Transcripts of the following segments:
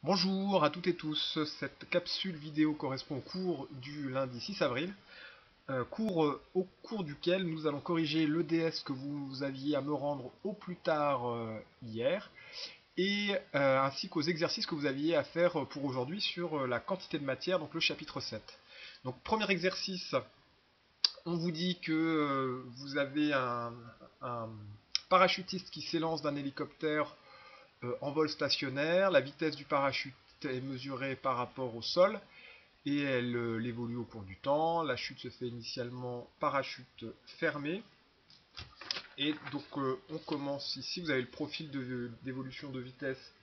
Bonjour à toutes et tous, cette capsule vidéo correspond au cours du lundi 6 avril, au cours duquel nous allons corriger l'EDS que vous aviez à me rendre au plus tard hier, et ainsi qu'aux exercices que vous aviez à faire pour aujourd'hui sur la quantité de matière, donc le chapitre 7. Donc premier exercice, on vous dit que vous avez un parachutiste qui s'élance d'un hélicoptère en vol stationnaire. La vitesse du parachute est mesurée par rapport au sol et elle évolue au cours du temps. La chute se fait initialement parachute fermé. Et donc on commence ici, vous avez le profil d'évolution de vitesse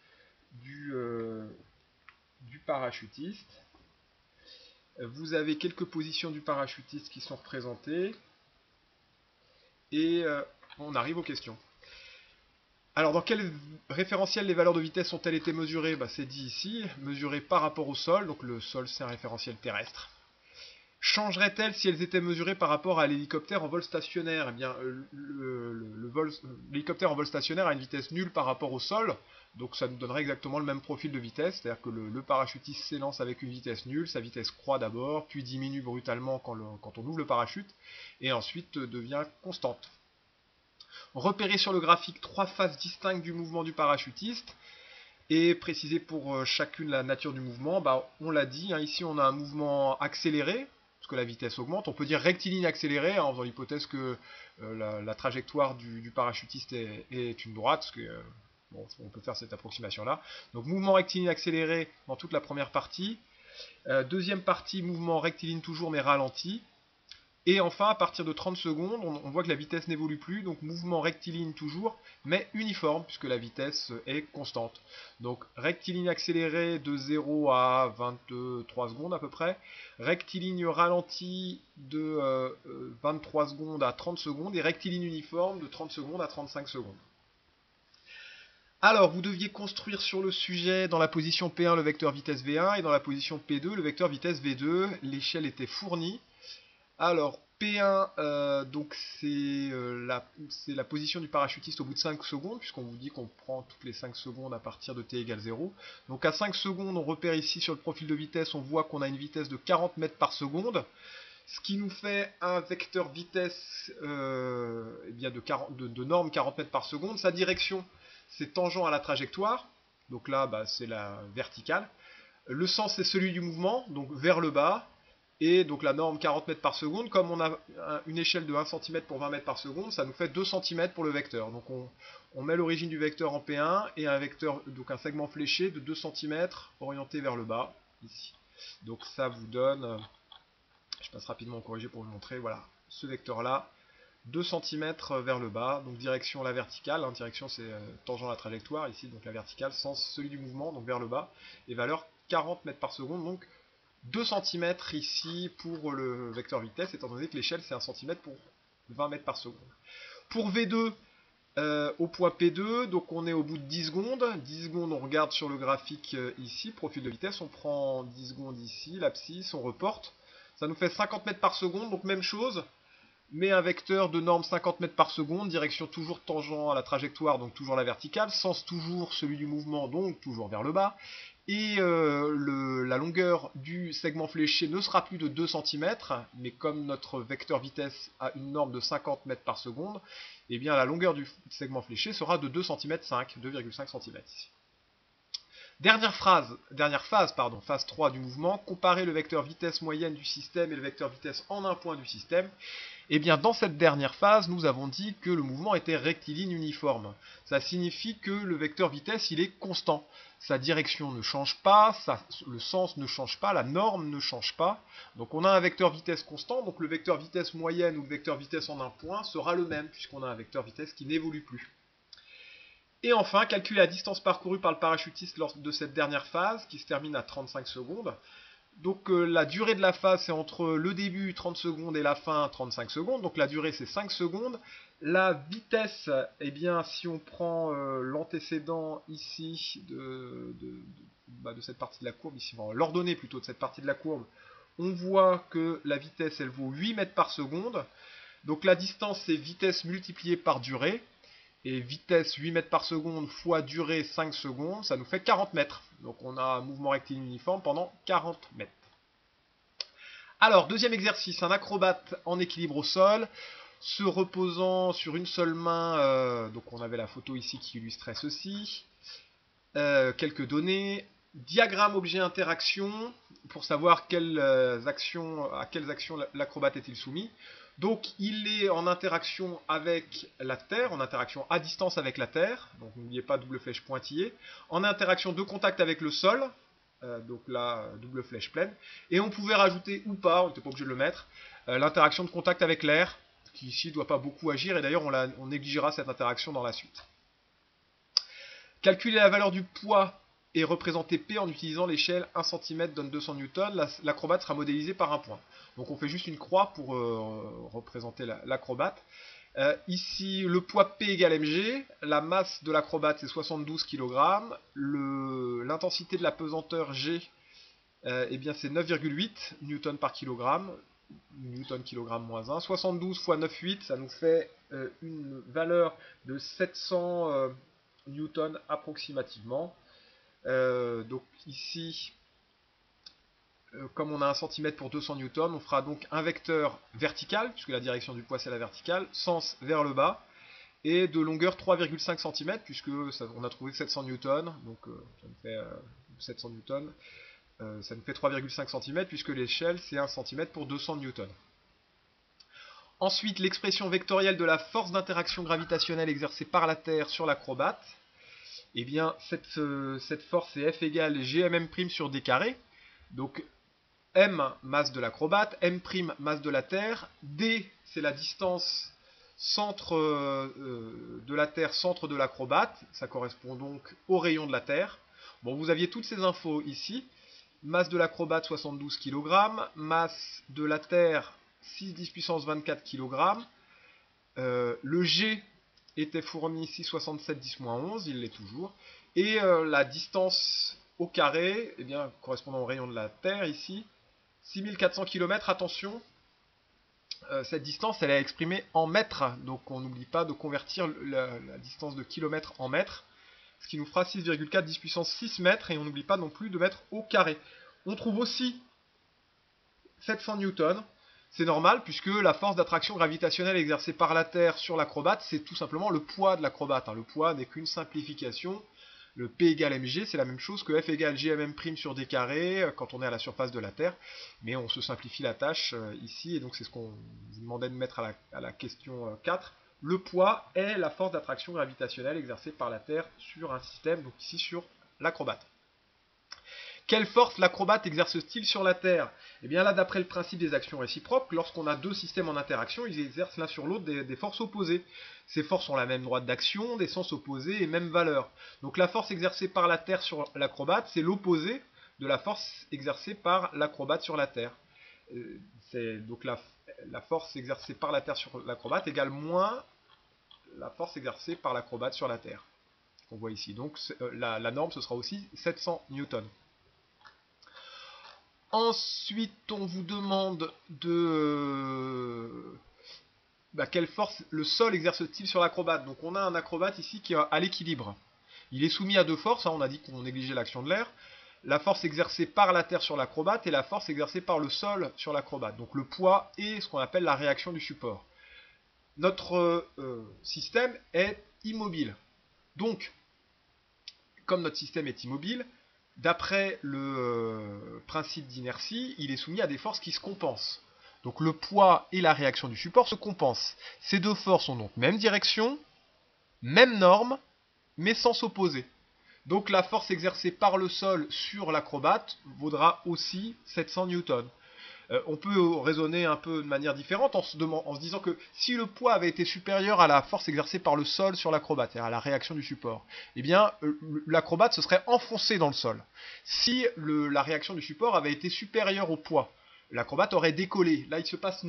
du parachutiste. Vous avez quelques positions du parachutiste qui sont représentées. Et on arrive aux questions. Alors, dans quel référentiel les valeurs de vitesse ont-elles été mesurées? C'est dit ici, mesurées par rapport au sol, donc le sol c'est un référentiel terrestre. Changeraient-elles si elles étaient mesurées par rapport à l'hélicoptère en vol stationnaire? Eh bien, l'hélicoptère en vol stationnaire a une vitesse nulle par rapport au sol, donc ça nous donnerait exactement le même profil de vitesse, c'est-à-dire que le parachutiste s'élance avec une vitesse nulle, sa vitesse croît d'abord, puis diminue brutalement quand on ouvre le parachute, et ensuite devient constante. Repérer sur le graphique trois phases distinctes du mouvement du parachutiste et préciser pour chacune la nature du mouvement. On l'a dit, ici on a un mouvement accéléré, parce que la vitesse augmente. On peut dire rectiligne accéléré, en faisant l'hypothèse que la trajectoire du parachutiste est une droite, parce que on peut faire cette approximation-là. Donc mouvement rectiligne accéléré dans toute la première partie. Deuxième partie, mouvement rectiligne toujours mais ralenti. Et enfin, à partir de 30 secondes, on voit que la vitesse n'évolue plus, donc mouvement rectiligne toujours, mais uniforme, puisque la vitesse est constante. Donc rectiligne accéléré de 0 à 23 secondes à peu près, rectiligne ralenti de 23 secondes à 30 secondes, et rectiligne uniforme de 30 secondes à 35 secondes. Alors, vous deviez construire sur le sujet dans la position P1 le vecteur vitesse V1 et dans la position P2 le vecteur vitesse V2. L'échelle était fournie. Alors, P1, donc c'est la position du parachutiste au bout de 5 secondes, puisqu'on vous dit qu'on prend toutes les 5 secondes à partir de t égale 0. Donc à 5 secondes, on repère ici sur le profil de vitesse, on voit qu'on a une vitesse de 40 mètres par seconde, ce qui nous fait un vecteur vitesse de norme 40 mètres par seconde. Sa direction, c'est tangent à la trajectoire, donc là, c'est la verticale. Le sens, c'est celui du mouvement, donc vers le bas. Et donc la norme 40 mètres par seconde, comme on a une échelle de 1 cm pour 20 mètres par seconde, ça nous fait 2 cm pour le vecteur. Donc on met l'origine du vecteur en P1 et un segment fléché de 2 cm orienté vers le bas, ici. Donc ça vous donne, je passe rapidement au corrigé pour vous montrer, voilà, ce vecteur-là, 2 cm vers le bas, donc direction la verticale, direction c'est tangent à la trajectoire, ici donc la verticale, sens celui du mouvement, donc vers le bas, et valeur 40 mètres par seconde, donc 2 cm ici pour le vecteur vitesse, étant donné que l'échelle c'est 1 cm pour 20 mètres par seconde. Pour V2, au point P2, donc on est au bout de 10 secondes. 10 secondes, on regarde sur le graphique ici, profil de vitesse, on prend 10 secondes ici, l'abscisse, on reporte. Ça nous fait 50 mètres par seconde, donc même chose, mais un vecteur de norme 50 mètres par seconde, direction toujours tangent à la trajectoire, donc toujours la verticale, sens toujours celui du mouvement, donc toujours vers le bas. Et la longueur du segment fléché ne sera plus de 2 cm, mais comme notre vecteur vitesse a une norme de 50 mètres par seconde, eh bien la longueur du segment fléché sera de 2 cm 5, 2,5 cm ici. Dernière phase, phase 3 du mouvement, comparer le vecteur vitesse moyenne du système et le vecteur vitesse en un point du système. Et bien dans cette dernière phase, nous avons dit que le mouvement était rectiligne uniforme. Ça signifie que le vecteur vitesse, il est constant. Sa direction ne change pas, le sens ne change pas, la norme ne change pas. Donc on a un vecteur vitesse constant, donc le vecteur vitesse moyenne ou le vecteur vitesse en un point sera le même, puisqu'on a un vecteur vitesse qui n'évolue plus. Et enfin, calculer la distance parcourue par le parachutiste lors de cette dernière phase, qui se termine à 35 secondes. Donc la durée de la phase, c'est entre le début 30 secondes et la fin 35 secondes. Donc la durée, c'est 5 secondes. La vitesse, eh bien, si on prend l'antécédent ici de cette partie de la courbe, ici, l'ordonnée plutôt de cette partie de la courbe, on voit que la vitesse, elle vaut 8 mètres par seconde. Donc la distance, c'est vitesse multipliée par durée. Et vitesse 8 mètres par seconde fois durée 5 secondes, ça nous fait 40 mètres. Donc on a un mouvement rectiligne uniforme pendant 40 mètres. Alors, deuxième exercice, un acrobate en équilibre au sol, se reposant sur une seule main. Donc on avait la photo ici qui illustrait ceci. Quelques données. Diagramme objet interaction pour savoir à quelles actions l'acrobate est-il soumis. Donc il est en interaction avec la Terre, en interaction à distance avec la Terre, donc n'oubliez pas double flèche pointillée, en interaction de contact avec le sol, donc là double flèche pleine, et on pouvait rajouter ou pas, on n'était pas obligé de le mettre, l'interaction de contact avec l'air, qui ici ne doit pas beaucoup agir, et d'ailleurs on négligera cette interaction dans la suite. Calculer la valeur du poids et représenter P en utilisant l'échelle 1 cm donne 200 N, l'acrobate sera modélisé par un point. Donc on fait juste une croix pour représenter l'acrobate. Ici, le poids P égale mg, la masse de l'acrobate c'est 72 kg, l'intensité de la pesanteur G eh bien c'est 9,8 N par kg, Newton kilogramme moins 1. 72 fois 9,8, ça nous fait une valeur de 700 Newton approximativement. Donc ici, comme on a 1 cm pour 200 newtons, on fera donc un vecteur vertical, puisque la direction du poids c'est la verticale, sens vers le bas, et de longueur 3,5 cm, puisque on a trouvé 700 newtons, donc ça nous fait 700 newtons, ça nous fait 3,5 cm, puisque l'échelle c'est 1 cm pour 200 newtons. Ensuite, l'expression vectorielle de la force d'interaction gravitationnelle exercée par la Terre sur l'acrobate. Eh bien, cette force est F égale Gmm' sur d carré. Donc, M, masse de l'acrobate, M', masse de la Terre. D, c'est la distance centre de la Terre, centre de l'acrobate. Ça correspond donc au rayon de la Terre. Bon, vous aviez toutes ces infos ici. Masse de l'acrobate, 72 kg. Masse de la Terre, 6 puissance 24 kg. Le G était fourni ici 67 10-11, il l'est toujours. Et la distance au carré, eh bien, correspondant au rayon de la Terre ici, 6400 km, attention, cette distance elle est exprimée en mètres, donc on n'oublie pas de convertir la distance de kilomètre en mètres, ce qui nous fera 6,4 10 puissance 6 mètres, et on n'oublie pas non plus de mettre au carré. On trouve aussi 700 newtons. C'est normal, puisque la force d'attraction gravitationnelle exercée par la Terre sur l'acrobate, c'est tout simplement le poids de l'acrobate. Le poids n'est qu'une simplification. Le P égale mg, c'est la même chose que F égale Gmm' sur d carré quand on est à la surface de la Terre. Mais on se simplifie la tâche ici, et donc c'est ce qu'on vous demandait de mettre à la question 4. Le poids est la force d'attraction gravitationnelle exercée par la Terre sur un système, donc ici sur l'acrobate. Quelle force l'acrobate exerce-t-il sur la Terre? Eh bien là, d'après le principe des actions réciproques, lorsqu'on a deux systèmes en interaction, ils exercent l'un sur l'autre des forces opposées. Ces forces ont la même droite d'action, des sens opposés et même valeur. Donc la force exercée par la Terre sur l'acrobate, c'est l'opposé de la force exercée par l'acrobate sur la Terre. Donc la force exercée par la Terre sur l'acrobate égale moins la force exercée par l'acrobate sur la Terre. On voit ici. Donc la norme, ce sera aussi 700 newtons. Ensuite, on vous demande quelle force le sol exerce-t-il sur l'acrobate. Donc on a un acrobate ici qui est à l'équilibre. Il est soumis à deux forces, on a dit qu'on négligeait l'action de l'air. La force exercée par la Terre sur l'acrobate et la force exercée par le sol sur l'acrobate. Donc le poids et ce qu'on appelle la réaction du support. Notre système est immobile. Donc, comme notre système est immobile, d'après le principe d'inertie, il est soumis à des forces qui se compensent. Donc le poids et la réaction du support se compensent. Ces deux forces ont donc même direction, même norme, mais sens opposé. Donc la force exercée par le sol sur l'acrobate vaudra aussi 700 newtons. On peut raisonner un peu de manière différente en se disant que si le poids avait été supérieur à la force exercée par le sol sur l'acrobate, c'est-à-dire à la réaction du support, eh bien l'acrobate se serait enfoncé dans le sol. Si la réaction du support avait été supérieure au poids, l'acrobate aurait décollé. Là, il ne se passe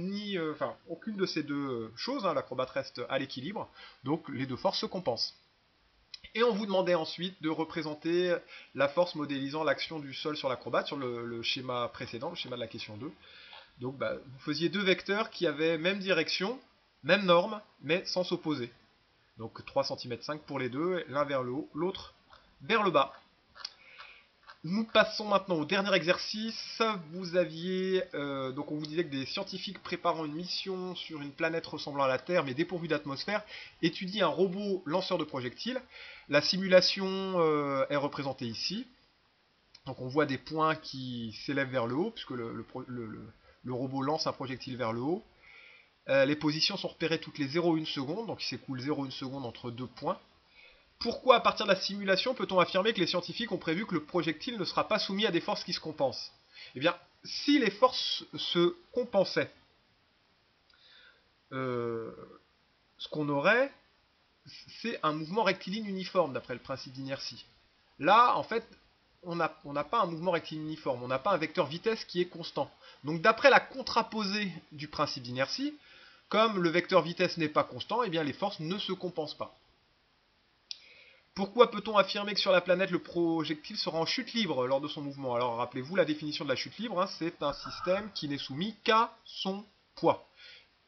aucune de ces deux choses, l'acrobate reste à l'équilibre, donc les deux forces se compensent. Et on vous demandait ensuite de représenter la force modélisant l'action du sol sur l'acrobate sur le schéma précédent, le schéma de la question 2. Donc vous faisiez deux vecteurs qui avaient même direction, même norme, mais sens opposé. Donc 3 cm 5 pour les deux, l'un vers le haut, l'autre vers le bas. Nous passons maintenant au dernier exercice. Vous aviez, donc on vous disait que des scientifiques préparant une mission sur une planète ressemblant à la Terre mais dépourvue d'atmosphère étudient un robot lanceur de projectiles. La simulation est représentée ici. Donc on voit des points qui s'élèvent vers le haut puisque le robot lance un projectile vers le haut. Les positions sont repérées toutes les 0,1 secondes, donc il s'écoule 0,1 seconde entre deux points. Pourquoi, à partir de la simulation, peut-on affirmer que les scientifiques ont prévu que le projectile ne sera pas soumis à des forces qui se compensent? Eh bien, si les forces se compensaient, ce qu'on aurait, c'est un mouvement rectiligne uniforme, d'après le principe d'inertie. Là, en fait, on n'a pas un mouvement rectiligne uniforme, on n'a pas un vecteur vitesse qui est constant. Donc, d'après la contraposée du principe d'inertie, comme le vecteur vitesse n'est pas constant, eh bien, les forces ne se compensent pas. Pourquoi peut-on affirmer que sur la planète, le projectile sera en chute libre lors de son mouvement? Alors rappelez-vous la définition de la chute libre, hein, c'est un système qui n'est soumis qu'à son poids.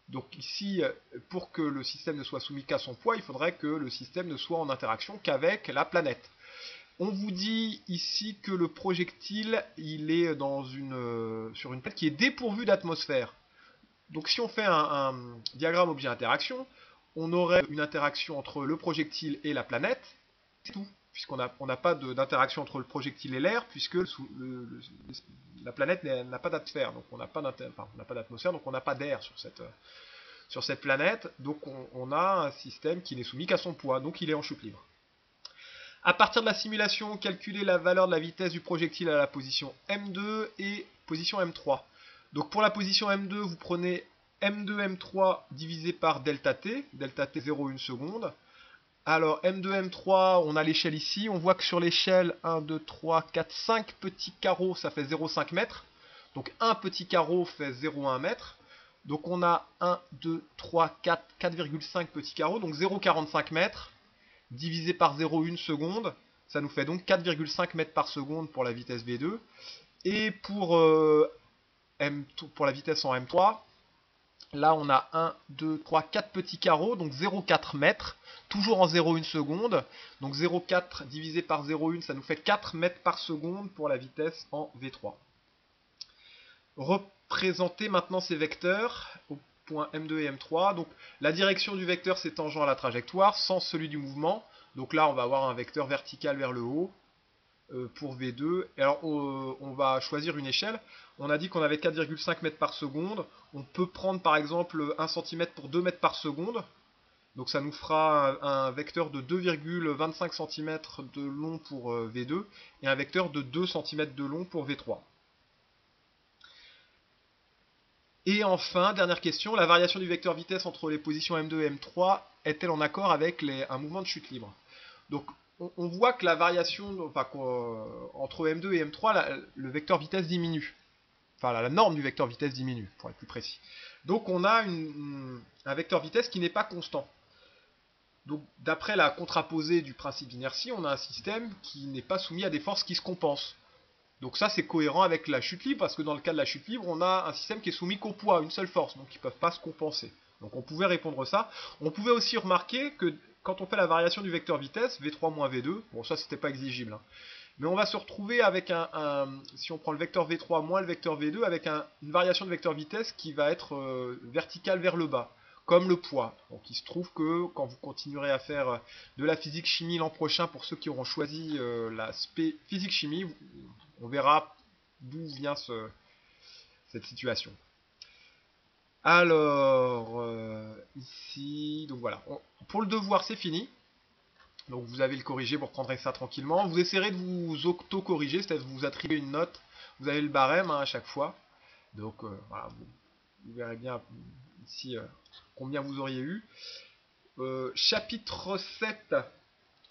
Donc ici, pour que le système ne soit soumis qu'à son poids, il faudrait que le système ne soit en interaction qu'avec la planète. On vous dit ici que le projectile, il est sur une planète qui est dépourvue d'atmosphère. Donc si on fait un diagramme objet-interaction, on aurait une interaction entre le projectile et la planète, c'est tout, puisqu'on n'a pas d'interaction entre le projectile et l'air, puisque la planète n'a pas d'atmosphère, donc on n'a pas d'atmosphère, donc on n'a pas d'air sur cette planète, donc on a un système qui n'est soumis qu'à son poids, donc il est en chute libre. À partir de la simulation, calculez la valeur de la vitesse du projectile à la position M2 et position M3. Donc pour la position M2, vous prenez M2, M3 divisé par delta T 0,1 seconde. Alors M2, M3, on a l'échelle ici, on voit que sur l'échelle 1, 2, 3, 4, 5 petits carreaux, ça fait 0,5 mètres. Donc un petit carreau fait 0,1 mètre. Donc on a 1, 2, 3, 4, 4,5 petits carreaux, donc 0,45 mètres, divisé par 0,1 seconde, ça nous fait donc 4,5 mètres par seconde pour la vitesse V2. Et pour la vitesse en M3, là on a 1, 2, 3, 4 petits carreaux, donc 0,4 mètres, toujours en 0,1 seconde. Donc 0,4 divisé par 0,1, ça nous fait 4 mètres par seconde pour la vitesse en V3. Représenter maintenant ces vecteurs au point M2 et M3. Donc la direction du vecteur c'est tangent à la trajectoire, sens celui du mouvement. Donc là on va avoir un vecteur vertical vers le haut pour V2. Et alors on va choisir une échelle. On a dit qu'on avait 4,5 mètres par seconde. On peut prendre par exemple 1 cm pour 2 mètres par seconde. Donc ça nous fera un vecteur de 2,25 cm de long pour V2 et un vecteur de 2 cm de long pour V3. Et enfin, dernière question, la variation du vecteur vitesse entre les positions M2 et M3 est-elle en accord avec un mouvement de chute libre? Donc on voit que la variation entre M2 et M3, le vecteur vitesse diminue. Enfin, la norme du vecteur vitesse diminue, pour être plus précis. Donc on a un vecteur vitesse qui n'est pas constant. Donc d'après la contraposée du principe d'inertie, on a un système qui n'est pas soumis à des forces qui se compensent. Donc ça c'est cohérent avec la chute libre, parce que dans le cas de la chute libre, on a un système qui est soumis qu'au poids, une seule force, donc ils ne peuvent pas se compenser. Donc on pouvait répondre ça. On pouvait aussi remarquer que quand on fait la variation du vecteur vitesse, V3 moins V2, bon ça c'était pas exigible, hein, mais on va se retrouver avec si on prend le vecteur V3 moins le vecteur V2, avec une variation de vecteur vitesse qui va être verticale vers le bas, comme le poids. Donc il se trouve que quand vous continuerez à faire de la physique-chimie l'an prochain, pour ceux qui auront choisi l'aspect physique-chimie, on verra d'où vient cette situation. Alors, ici, donc voilà. Pour le devoir, c'est fini. Donc vous avez le corrigé, vous reprendrez ça tranquillement. Vous essaierez de vous auto-corriger, c'est-à-dire de vous attribuer une note. Vous avez le barème hein, à chaque fois. Donc voilà, vous verrez bien ici combien vous auriez eu. Chapitre 7.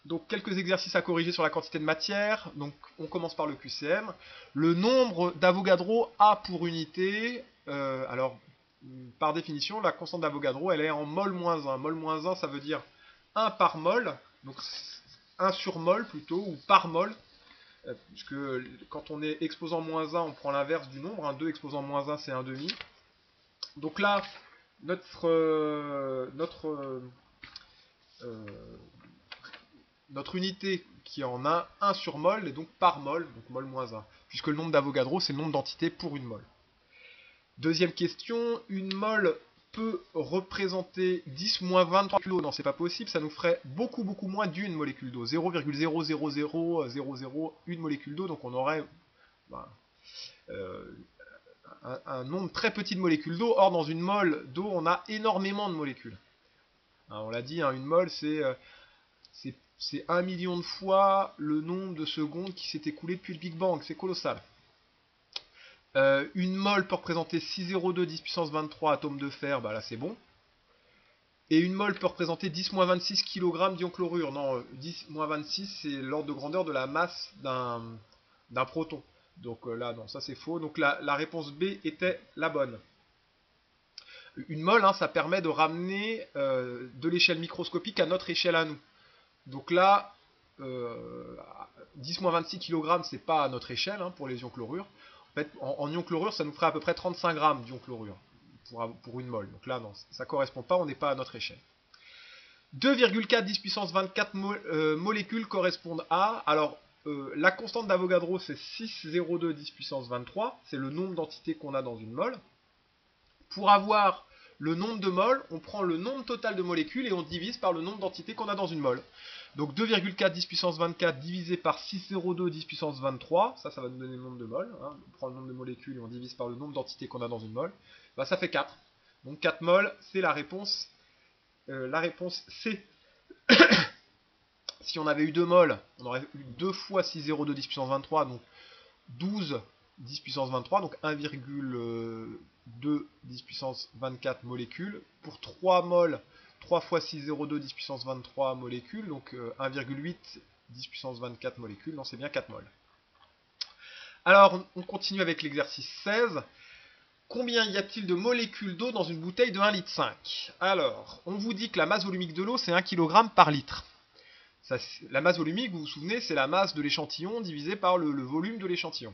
Donc quelques exercices à corriger sur la quantité de matière. Donc on commence par le QCM. Le nombre d'Avogadro A pour unité. Alors par définition, la constante d'Avogadro, elle est en mol moins 1. Mol moins 1, ça veut dire 1 par mol. Donc 1 sur mol plutôt, ou par mol. Puisque quand on est exposant moins 1, on prend l'inverse du nombre. 2 exposant moins 1, c'est 1,5. Donc là, notre notre unité qui est en 1 sur mol, est donc par mol, donc mol moins 1, puisque le nombre d'Avogadro, c'est le nombre d'entités pour une mol. Deuxième question, une mol peut représenter 10 moins 23 kg. Non, c'est pas possible, ça nous ferait beaucoup moins d'une molécule d'eau. 0,0000001 molécule d'eau, donc on aurait ben, un nombre très petit de molécules d'eau. Or, dans une mole d'eau, on a énormément de molécules. Hein, on l'a dit, hein, une mole, c'est 1 million de fois le nombre de secondes qui s'est écoulé depuis le Big Bang. C'est colossal. Une mole peut représenter 6,02 10 puissance 23 atomes de fer, bah là c'est bon. Et une mole peut représenter 10-26 kg d'ion-chlorure. Non, 10-26 c'est l'ordre de grandeur de la masse d'un proton. Donc là non, ça c'est faux. Donc la réponse B était la bonne. Une mole, hein, ça permet de ramener de l'échelle microscopique à notre échelle à nous. Donc là, 10-26 kg c'est pas à notre échelle, hein, pour les ions-chlorure. En fait, en ion-chlorure, ça nous ferait à peu près 35 grammes d'ion-chlorure pour une mole. Donc là, non, ça ne correspond pas, on n'est pas à notre échelle. 2,4 10 puissance 24 molécules correspondent à... Alors, la constante d'Avogadro, c'est 6,02 10 puissance 23. C'est le nombre d'entités qu'on a dans une mole. Pour avoir le nombre de moles, on prend le nombre total de molécules et on divise par le nombre d'entités qu'on a dans une mole. Donc 2,4 10 puissance 24 divisé par 6,02 10 puissance 23, ça va nous donner le nombre de moles. Hein. On prend le nombre de molécules et on divise par le nombre d'entités qu'on a dans une mole. Bah, ça fait 4. Donc 4 moles, c'est la réponse C. Si on avait eu 2 moles, on aurait eu 2 fois 6,02 10 puissance 23, donc 12 10 puissance 23, donc 1,2 10 puissance 24 molécules. Pour 3 moles, 3 fois 6,02 10 puissance 23 molécules, donc 1,8 10 puissance 24 molécules, non c'est bien 4 moles. Alors on continue avec l'exercice 16. Combien y a-t-il de molécules d'eau dans une bouteille de 1,5 litre? Alors, on vous dit que la masse volumique de l'eau c'est 1 kg par litre. Ça, la masse volumique, vous vous souvenez, c'est la masse de l'échantillon divisée par le volume de l'échantillon.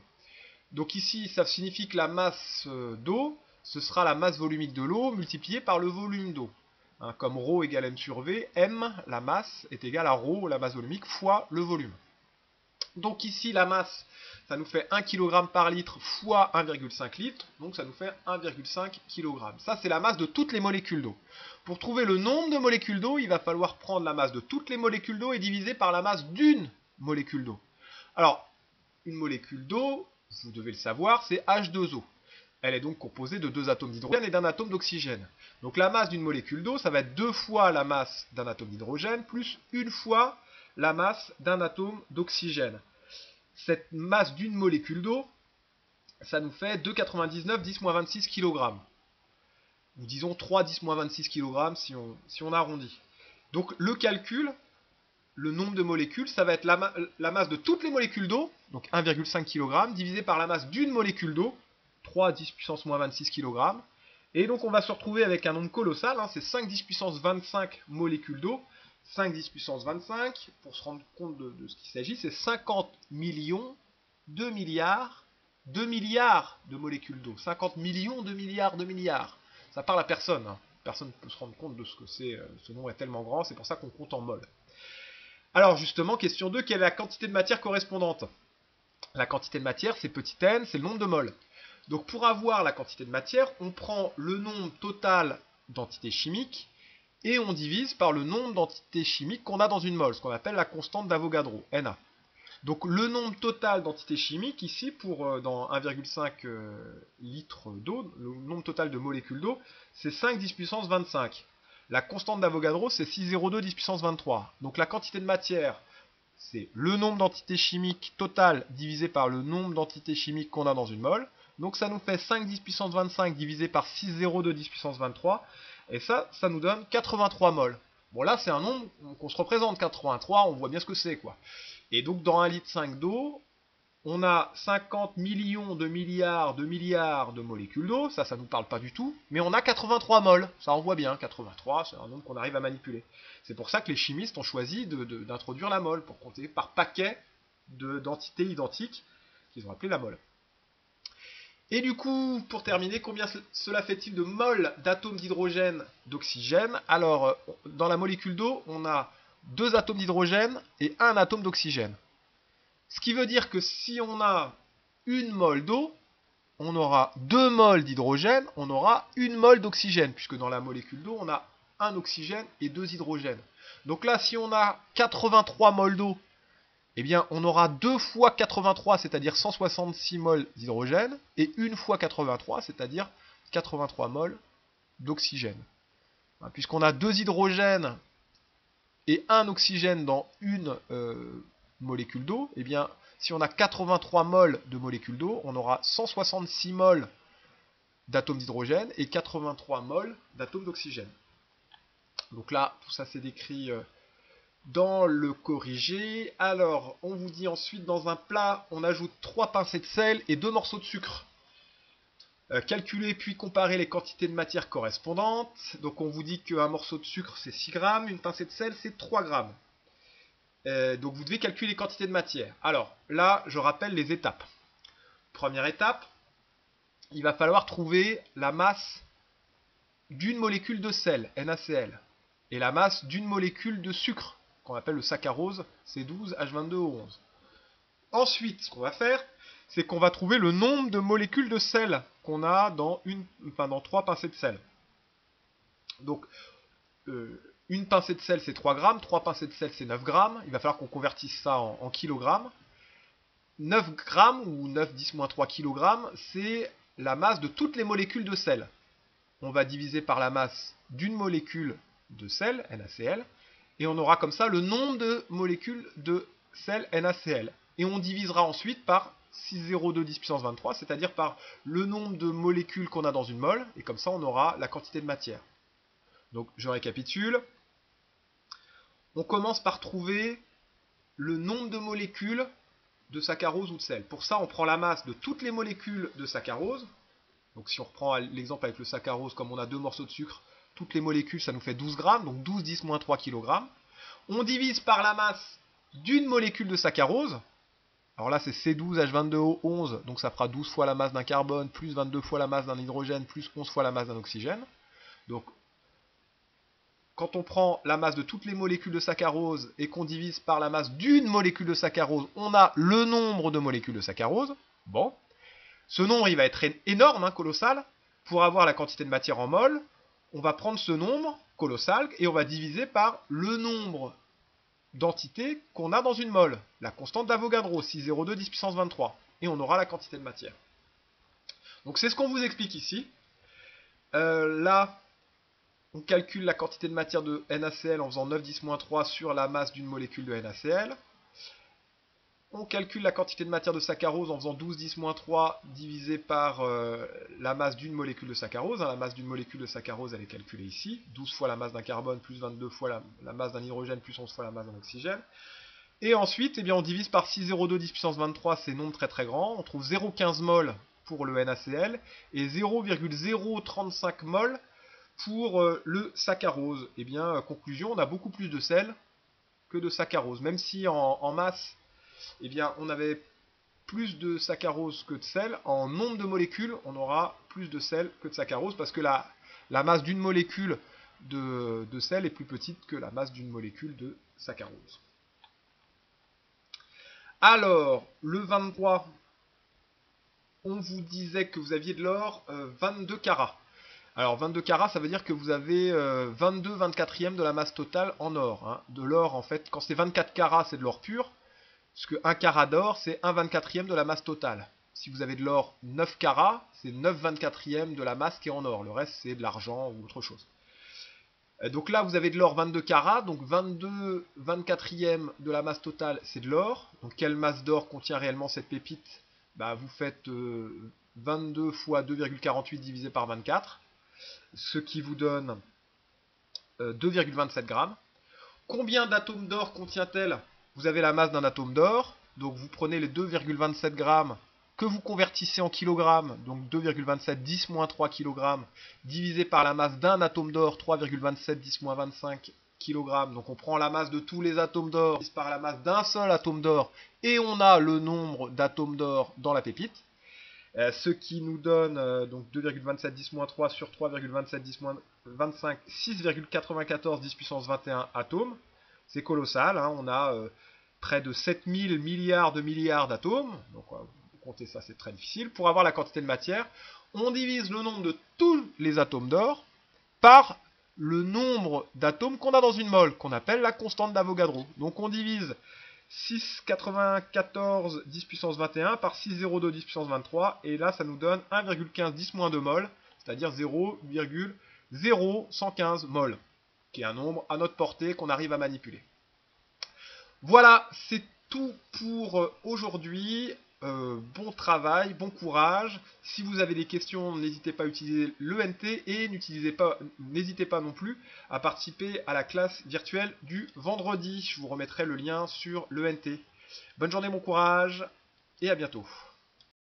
Donc ici, ça signifie que la masse d'eau, ce sera la masse volumique de l'eau multipliée par le volume d'eau. Hein, comme ρ égale m sur v, m, la masse, est égale à ρ, la masse volumique, fois le volume. Donc ici, la masse, ça nous fait 1 kg par litre fois 1,5 litre, donc ça nous fait 1,5 kg. Ça, c'est la masse de toutes les molécules d'eau. Pour trouver le nombre de molécules d'eau, il va falloir prendre la masse de toutes les molécules d'eau et diviser par la masse d'une molécule d'eau. Alors, une molécule d'eau, vous devez le savoir, c'est H2O. Elle est donc composée de 2 atomes d'hydrogène et d'un atome d'oxygène. Donc la masse d'une molécule d'eau, ça va être 2 fois la masse d'un atome d'hydrogène, plus 1 fois la masse d'un atome d'oxygène. Cette masse d'une molécule d'eau, ça nous fait 2,99 10-26 kg. Ou disons 3 10-26 kg si on arrondit. Donc le calcul, le nombre de molécules, ça va être la masse de toutes les molécules d'eau, donc 1,5 kg, divisé par la masse d'une molécule d'eau, 3 10 puissance moins 26 kg. Et donc on va se retrouver avec un nombre colossal, hein, c'est 5 10 puissance 25 molécules d'eau. 5 10 puissance 25, pour se rendre compte de ce qu'il s'agit, c'est 50 millions, 2 milliards de molécules d'eau. 50 millions, 2 milliards, 2 milliards. Ça parle à personne. Hein. Personne ne peut se rendre compte de ce que c'est. Ce nombre est tellement grand, c'est pour ça qu'on compte en mol. Alors justement, question 2, quelle est la quantité de matière correspondante? La quantité de matière, c'est petit n, c'est le nombre de moles. Donc pour avoir la quantité de matière, on prend le nombre total d'entités chimiques et on divise par le nombre d'entités chimiques qu'on a dans une mole, ce qu'on appelle la constante d'Avogadro, Na. Donc le nombre total d'entités chimiques, ici, dans 1,5 litre d'eau, le nombre total de molécules d'eau, c'est 5 10 puissance 25. La constante d'Avogadro, c'est 6,02 10 puissance 23. Donc la quantité de matière, c'est le nombre d'entités chimiques total divisé par le nombre d'entités chimiques qu'on a dans une mole. Donc ça nous fait 5 10 puissance 25 divisé par 6,02 10 puissance 23. Et ça nous donne 83 moles. Bon là, c'est un nombre qu'on se représente, 83, on voit bien ce que c'est, quoi. Et donc dans 1,5 litre d'eau, on a 50 millions de milliards de molécules d'eau, ça nous parle pas du tout, mais on a 83 moles, ça on voit bien, 83, c'est un nombre qu'on arrive à manipuler. C'est pour ça que les chimistes ont choisi d'introduire la mole, pour compter par paquet d'entités identiques, qu'ils ont appelé la mole. Et du coup, pour terminer, combien cela fait-il de moles d'atomes d'hydrogène d'oxygène? Alors, dans la molécule d'eau, on a 2 atomes d'hydrogène et 1 atome d'oxygène. Ce qui veut dire que si on a 1 mol d'eau, on aura 2 mols d'hydrogène, on aura 1 mol d'oxygène, puisque dans la molécule d'eau, on a 1 oxygène et 2 hydrogènes. Donc là, si on a 83 mols d'eau, eh bien, on aura 2 fois 83, c'est-à-dire 166 mols d'hydrogène, et 1 fois 83, c'est-à-dire 83 mols d'oxygène. Puisqu'on a 2 hydrogènes et 1 oxygène dans une molécule d'eau, eh bien, si on a 83 mols de molécules d'eau, on aura 166 mols d'atomes d'hydrogène et 83 mols d'atomes d'oxygène. Donc là, tout ça c'est décrit dans le corrigé. Alors, on vous dit ensuite, dans un plat, on ajoute 3 pincées de sel et 2 morceaux de sucre. Calculer puis comparer les quantités de matière correspondantes. Donc on vous dit qu'un morceau de sucre c'est 6 grammes, une pincée de sel c'est 3 grammes. Donc vous devez calculer les quantités de matière. Alors là, je rappelle les étapes. Première étape, il va falloir trouver la masse d'une molécule de sel, NaCl, et la masse d'une molécule de sucre, qu'on appelle le saccharose, C12H22O11. Ensuite, ce qu'on va faire, c'est qu'on va trouver le nombre de molécules de sel qu'on a dans 3 pincées de sel. Donc, une pincée de sel, c'est 3 grammes, 3 pincées de sel, c'est 9 grammes. Il va falloir qu'on convertisse ça en kilogrammes. 9 grammes, ou 9, 10, moins 3 kilogrammes, c'est la masse de toutes les molécules de sel. On va diviser par la masse d'une molécule de sel, NaCl, et on aura comme ça le nombre de molécules de sel NaCl. Et on divisera ensuite par 6,02 10 puissance 23, c'est-à-dire par le nombre de molécules qu'on a dans une mole, et comme ça on aura la quantité de matière. Donc je récapitule. On commence par trouver le nombre de molécules de saccharose ou de sel. Pour ça, on prend la masse de toutes les molécules de saccharose. Donc si on reprend l'exemple avec le saccharose, comme on a 2 morceaux de sucre, toutes les molécules, ça nous fait 12 grammes, donc 12, 10, moins 3 kg. On divise par la masse d'une molécule de saccharose. Alors là, c'est C12H22O11, donc ça fera 12 fois la masse d'un carbone, plus 22 fois la masse d'un hydrogène, plus 11 fois la masse d'un oxygène. Donc, quand on prend la masse de toutes les molécules de saccharose et qu'on divise par la masse d'une molécule de saccharose, on a le nombre de molécules de saccharose. Bon. Ce nombre, il va être énorme, colossal. Pour avoir la quantité de matière en mol, on va prendre ce nombre colossal et on va diviser par le nombre d'entités qu'on a dans une mole. La constante d'Avogadro, 6,02 10 puissance 23. Et on aura la quantité de matière. Donc c'est ce qu'on vous explique ici. Là, on calcule la quantité de matière de NaCl en faisant 9 10 moins 3 sur la masse d'une molécule de NaCl. On calcule la quantité de matière de saccharose en faisant 12 10 moins 3 divisé par la masse d'une molécule de saccharose. La masse d'une molécule de saccharose, elle est calculée ici. 12 fois la masse d'un carbone, plus 22 fois la masse d'un hydrogène, plus 11 fois la masse d'un oxygène. Et ensuite, eh bien, on divise par 6,02 10 puissance 23, c'est nombre très très grand. On trouve 0,15 mol pour le NaCl et 0,035 mol pour le saccharose. Eh bien, conclusion, on a beaucoup plus de sel que de saccharose. Même si en masse, eh bien, on avait plus de saccharose que de sel, en nombre de molécules, on aura plus de sel que de saccharose, parce que la masse d'une molécule de sel est plus petite que la masse d'une molécule de saccharose. Alors, le 23, on vous disait que vous aviez de l'or 22 carats. Alors 22 carats, ça veut dire que vous avez 22 24e de la masse totale en or. De l'or, en fait, quand c'est 24 carats, c'est de l'or pur. Parce que 1 carat d'or, c'est 1 24e de la masse totale. Si vous avez de l'or 9 carats, c'est 9 24e de la masse qui est en or. Le reste, c'est de l'argent ou autre chose. Donc là, vous avez de l'or 22 carats, donc 22 24e de la masse totale, c'est de l'or. Donc quelle masse d'or contient réellement cette pépite? Vous faites 22 fois 2,48 divisé par 24, ce qui vous donne 2,27 grammes. Combien d'atomes d'or contient-elle? Vous avez la masse d'un atome d'or, donc vous prenez les 2,27 grammes que vous convertissez en kilogrammes, donc 2,27 10 moins 3 kg, divisé par la masse d'un atome d'or, 3,27 10 moins 25 kg. Donc on prend la masse de tous les atomes d'or, divisé par la masse d'un seul atome d'or, et on a le nombre d'atomes d'or dans la pépite. Ce qui nous donne donc 2,27 10 moins 3 sur 3,27 10 moins 25, 6,94 10 puissance 21 atomes. C'est colossal, hein. On a près de 7000 milliards d'atomes. Donc, compter ça, c'est très difficile. Pour avoir la quantité de matière, on divise le nombre de tous les atomes d'or par le nombre d'atomes qu'on a dans une mole, qu'on appelle la constante d'Avogadro. Donc on divise 6,94 10 puissance 21 par 6,02 10 puissance 23, et là ça nous donne 1,15 10-2 mol, c'est-à-dire 0,0115 mol, qui est un nombre à notre portée qu'on arrive à manipuler. Voilà, c'est tout pour aujourd'hui. Bon travail, bon courage. Si vous avez des questions, n'hésitez pas à utiliser l'ENT et n'hésitez pas non plus à participer à la classe virtuelle du vendredi. Je vous remettrai le lien sur l'ENT. Bonne journée, bon courage et à bientôt.